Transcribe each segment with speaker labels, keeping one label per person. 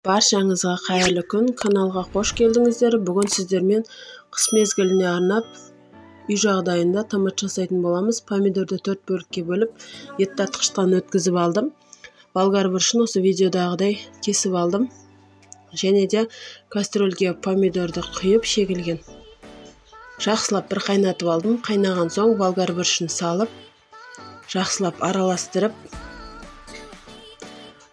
Speaker 1: Баршаңызға қайырлы күн, каналға қош келдіңіздер. Бүгін сіздермен қыс мезгіліне арнап үй жағдайында томат жасайтын боламыз. Помидорды 4 бөлікке бөліп, еттатқыштан өткізіп алдым. Болгар бұрышын осы видеодағыдай кесіп алдым. Және де кастрөлге помидорды құйып шегілген. Жақсылап бір қайнатып алдым. Қайнаған соң болгар бұрышын салып, жақсылап араластырып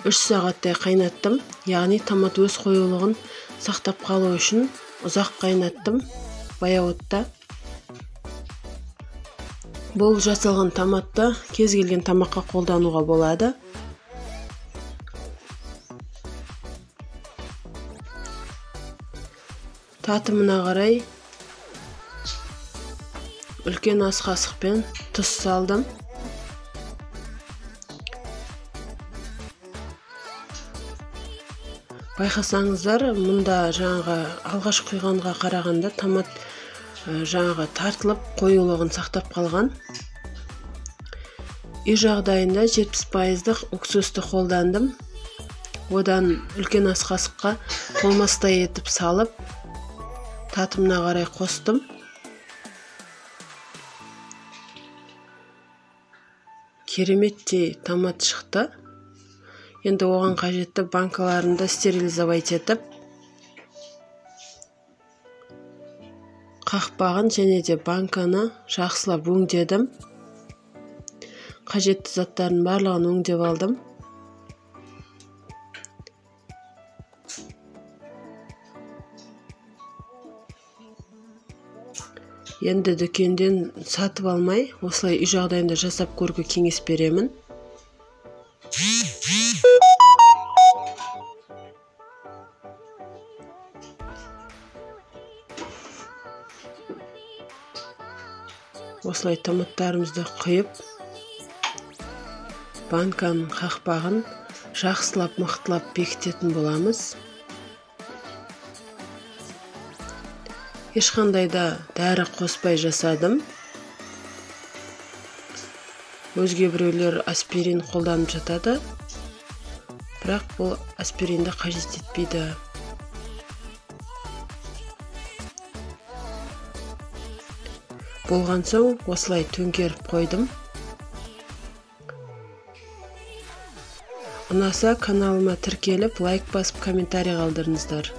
Speaker 1: 3 сағаттай қайнаттым. Яғни томат өз қоюлығын сақтап қалу үшін ұзақ қайнаттым баяу отта. Бұл жасалған томатты кез келген тамаққа қолдануға болады. Татымына қарай үлкен ас қасықпен тұз салдым. Байқасаңыздар, мұнда жаңағы алғаш құйғанға қарағанда томат жаңағы тартылып қоюлығын сақтап қалған. Үй жағдайында 70% уксусты қолдандым. Одан үлкен ас қасыққа толмастай етіп салып, татымына қарай қостым. Кереметтей томат шықты. Енді оған қажетті банкаларында стерилизовать етіп, қақпағын және де банканы жақсылап өңдедім. Қажетті заттардың барлығын өңдеп алдым. Енді дүкенден сатып алмай, осылай үй жағдайында жасап көруге кеңес беремін. Осылай томаттарымызды құйып, банканың қақпағын жақсылап мықтылап бекітетін боламыз. Ешқандай да дәрі қоспай жасадым. Өзге біреулер аспирин қолданып жатады, бірақ бұл аспиринді қажет етпейді. Болған соң осылай төңкеріп қойдым. Ұнаса каналыма тіркеліп, лайк басып, комментарий қалдырыңыздар.